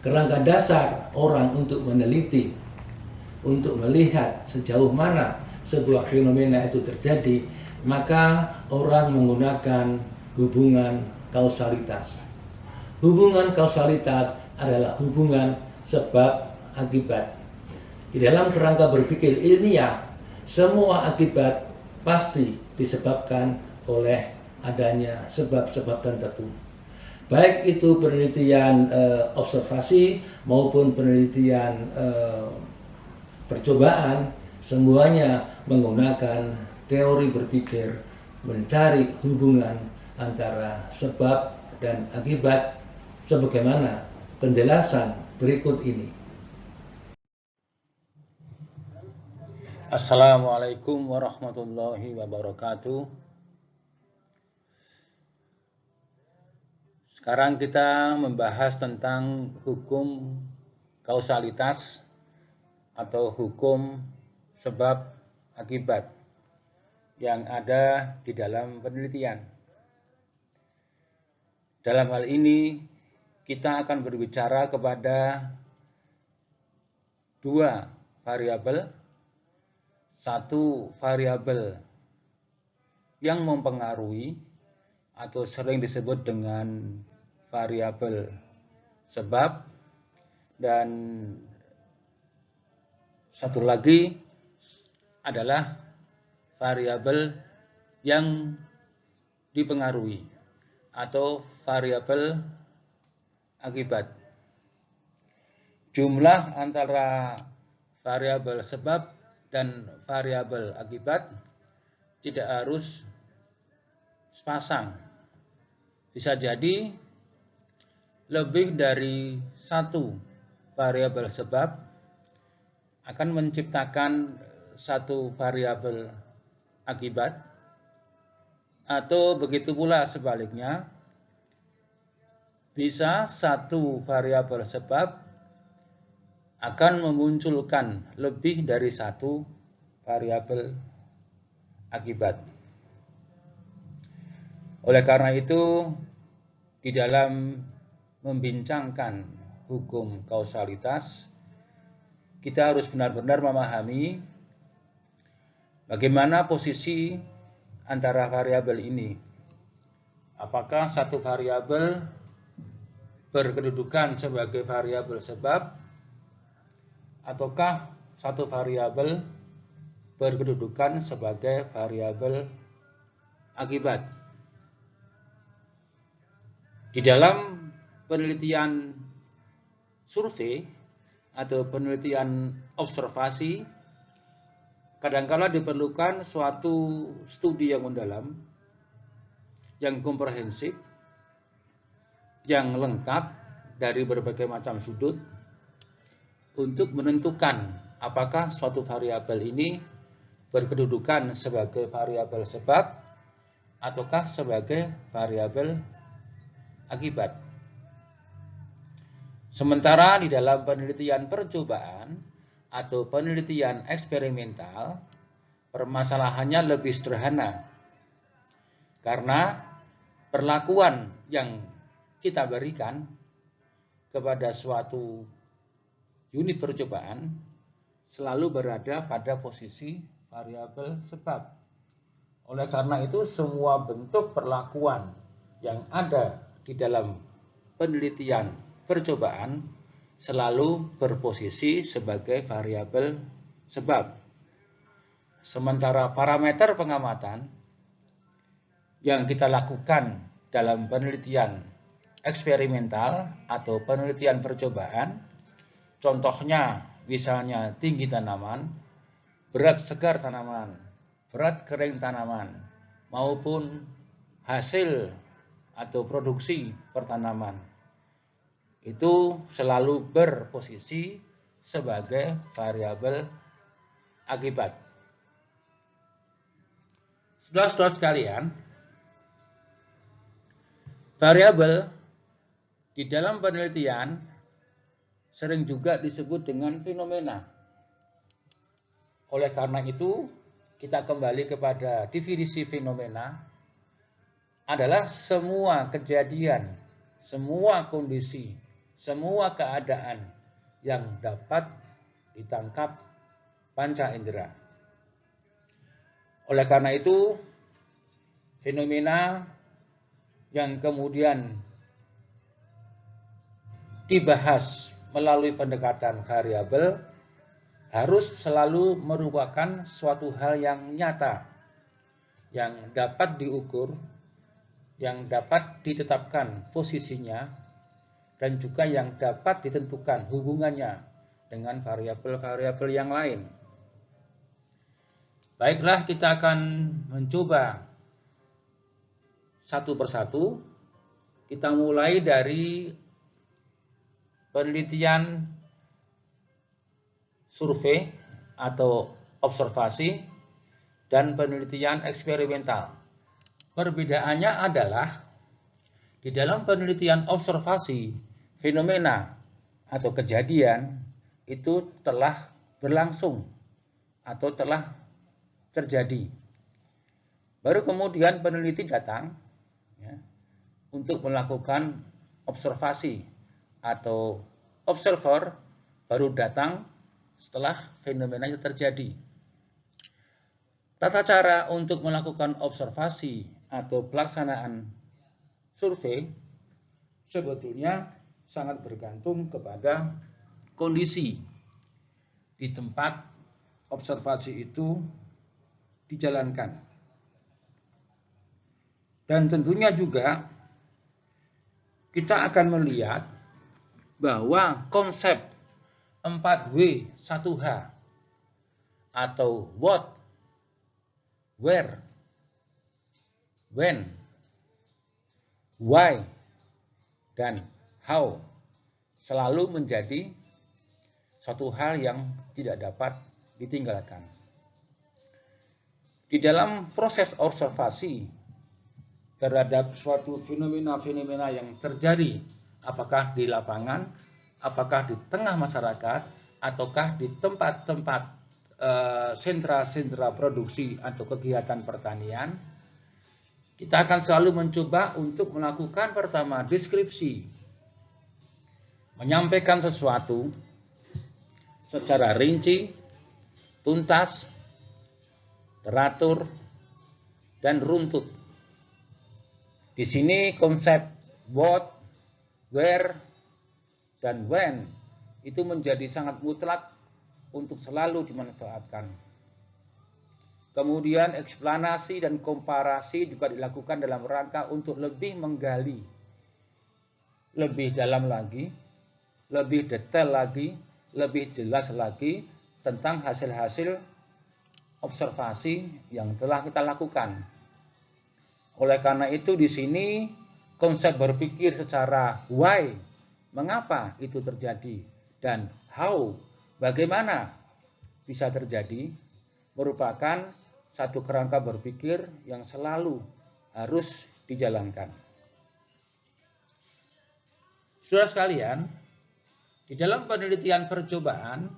kerangka dasar orang untuk meneliti, untuk melihat sejauh mana sebuah fenomena itu terjadi, maka orang menggunakan hubungan kausalitas. Hubungan kausalitas adalah hubungan sebab akibat. Di dalam kerangka berpikir ilmiah, semua akibat pasti disebabkan oleh adanya sebab-sebab tertentu. Baik itu penelitian observasi maupun penelitian percobaan, semuanya menggunakan teori berpikir mencari hubungan antara sebab dan akibat sebagaimana penjelasan berikut ini. Assalamualaikum warahmatullahi wabarakatuh. Sekarang kita membahas tentang hukum kausalitas atau hukum sebab akibat yang ada di dalam penelitian. Dalam hal ini kita akan berbicara kepada dua variabel. Satu variabel yang mempengaruhi atau sering disebut dengan variabel sebab, dan satu lagi adalah variabel yang dipengaruhi atau variabel akibat. Jumlah antara variabel sebab dan variabel akibat tidak harus sepasang. Bisa jadi lebih dari satu variabel sebab akan menciptakan satu variabel akibat, atau begitu pula sebaliknya, bisa satu variabel sebab akan memunculkan lebih dari satu variabel akibat. Oleh karena itu, di dalam membincangkan hukum kausalitas, kita harus benar-benar memahami bagaimana posisi antara variabel ini. Apakah satu variabel berkedudukan sebagai variabel sebab, ataukah satu variabel berkedudukan sebagai variabel akibat. Di dalam penelitian survei atau penelitian observasi, kadangkala diperlukan suatu studi yang mendalam, yang komprehensif, yang lengkap dari berbagai macam sudut, untuk menentukan apakah suatu variabel ini berkedudukan sebagai variabel sebab ataukah sebagai variabel akibat. Sementara di dalam penelitian percobaan atau penelitian eksperimental, permasalahannya lebih sederhana, karena perlakuan yang kita berikan kepada suatu unit percobaan selalu berada pada posisi variabel sebab. Oleh karena itu, semua bentuk perlakuan yang ada di dalam penelitian percobaan selalu berposisi sebagai variabel sebab. Sementara parameter pengamatan yang kita lakukan dalam penelitian eksperimental atau penelitian percobaan, contohnya misalnya tinggi tanaman, berat segar tanaman, berat kering tanaman, maupun hasil atau produksi pertanaman, itu selalu berposisi sebagai variabel akibat. Saudara-saudara sekalian, variabel di dalam penelitian sering juga disebut dengan fenomena. Oleh karena itu, kita kembali kepada definisi fenomena adalah semua kejadian, semua kondisi semua keadaan yang dapat ditangkap panca indera. Oleh karena itu, fenomena yang kemudian dibahas melalui pendekatan variabel harus selalu merupakan suatu hal yang nyata, yang dapat diukur, yang dapat ditetapkan posisinya, dan juga yang dapat ditentukan hubungannya dengan variabel-variabel yang lain. Baiklah, kita akan mencoba satu persatu. Kita mulai dari penelitian survei atau observasi dan penelitian eksperimental. Perbedaannya adalah di dalam penelitian observasi, fenomena atau kejadian itu telah berlangsung atau telah terjadi. Baru kemudian peneliti datang untuk melakukan observasi, atau observer baru datang setelah fenomena itu terjadi. Tata cara untuk melakukan observasi atau pelaksanaan survei sebetulnya sangat bergantung kepada kondisi di tempat observasi itu dijalankan. Dan tentunya juga kita akan melihat bahwa konsep 4W 1H atau what, where, when, why, dan how selalu menjadi suatu hal yang tidak dapat ditinggalkan. Di dalam proses observasi terhadap suatu fenomena-fenomena yang terjadi, apakah di lapangan, apakah di tengah masyarakat, ataukah di tempat-tempat sentra-sentra produksi atau kegiatan pertanian, kita akan selalu mencoba untuk melakukan pertama deskripsi, menyampaikan sesuatu secara rinci, tuntas, teratur, dan runtut. Di sini konsep what, where, dan when itu menjadi sangat mutlak untuk selalu dimanfaatkan. Kemudian eksplanasi dan komparasi juga dilakukan dalam rangka untuk lebih menggali, lebih dalam lagi, lebih detail lagi, lebih jelas lagi tentang hasil-hasil observasi yang telah kita lakukan. Oleh karena itu di sini konsep berpikir secara why, mengapa itu terjadi, dan how, bagaimana bisa terjadi, merupakan satu kerangka berpikir yang selalu harus dijalankan. Saudara sekalian, di dalam penelitian percobaan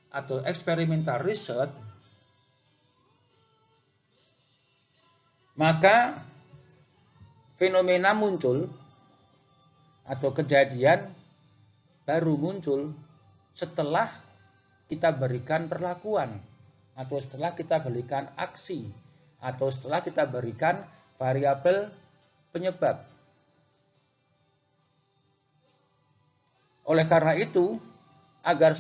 atau experimental research, maka fenomena muncul atau kejadian baru muncul setelah kita berikan perlakuan, atau setelah kita berikan aksi, atau setelah kita berikan variabel penyebab. Oleh karena itu, agar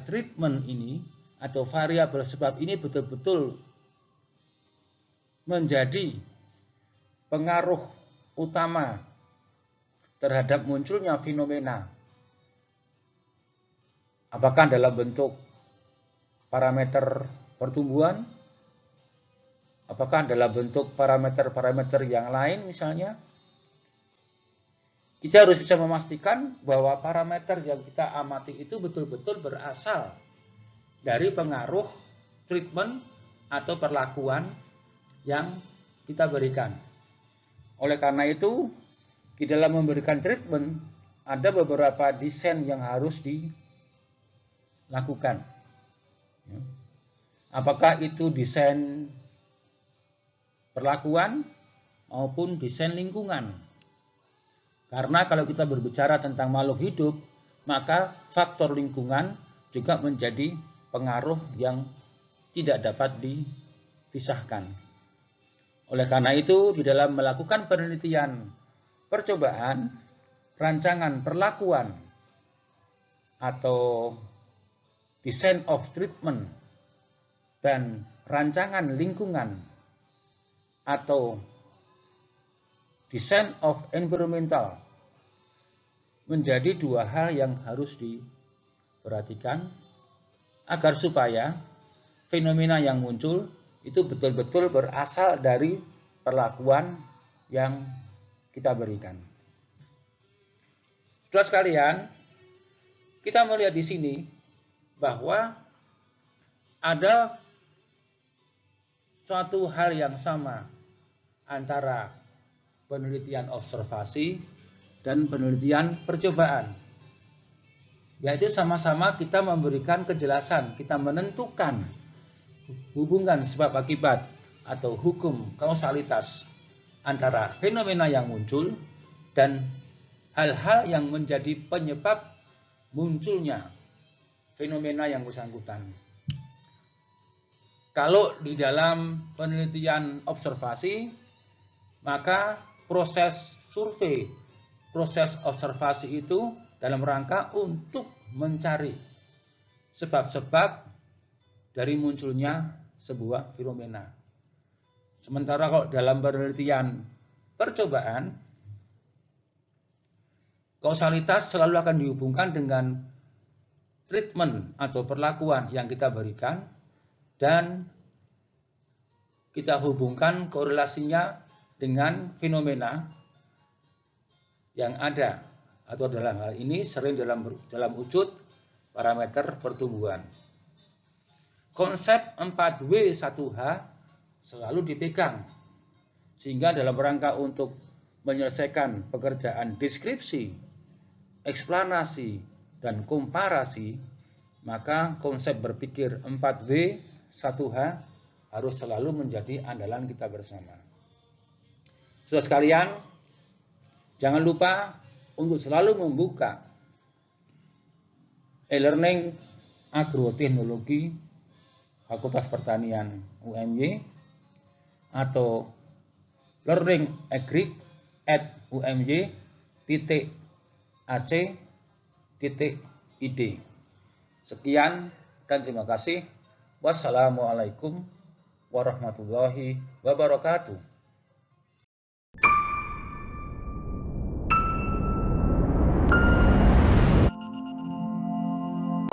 treatment ini atau variabel sebab ini betul-betul menjadi pengaruh utama terhadap munculnya fenomena, apakah dalam bentuk parameter pertumbuhan, apakah dalam bentuk parameter-parameter yang lain misalnya, kita harus bisa memastikan bahwa parameter yang kita amati itu betul-betul berasal dari pengaruh treatment atau perlakuan yang kita berikan. Oleh karena itu, di dalam memberikan treatment, ada beberapa desain yang harus dilakukan. Apakah itu desain perlakuan maupun desain lingkungan. Karena kalau kita berbicara tentang makhluk hidup, maka faktor lingkungan juga menjadi pengaruh yang tidak dapat dipisahkan. Oleh karena itu, di dalam melakukan penelitian percobaan, rancangan perlakuan atau design of treatment dan rancangan lingkungan atau design of environmental menjadi dua hal yang harus diperhatikan agar supaya fenomena yang muncul itu betul-betul berasal dari perlakuan yang kita berikan. Saudara sekalian, kita melihat di sini bahwa ada suatu hal yang sama antara penelitian observasi dan penelitian percobaan, yaitu sama-sama kita memberikan kejelasan, kita menentukan hubungan sebab akibat atau hukum kausalitas antara fenomena yang muncul dan hal-hal yang menjadi penyebab munculnya fenomena yang bersangkutan. Kalau di dalam penelitian observasi, maka proses survei, proses observasi itu dalam rangka untuk mencari sebab-sebab dari munculnya sebuah fenomena. Sementara kalau dalam penelitian percobaan, kausalitas selalu akan dihubungkan dengan treatment atau perlakuan yang kita berikan dan kita hubungkan korelasinya dengan fenomena yang ada atau dalam hal ini sering dalam wujud parameter pertumbuhan. Konsep 4W1H selalu dipegang sehingga dalam rangka untuk menyelesaikan pekerjaan deskripsi, eksplanasi, dan komparasi, maka konsep berpikir 4W1H harus selalu menjadi andalan kita bersama. Saudara sekalian, jangan lupa untuk selalu membuka e-learning agroteknologi Fakultas Pertanian UMY atau learning agric@umy.ac.id. Sekian dan terima kasih. Wassalamualaikum warahmatullahi wabarakatuh.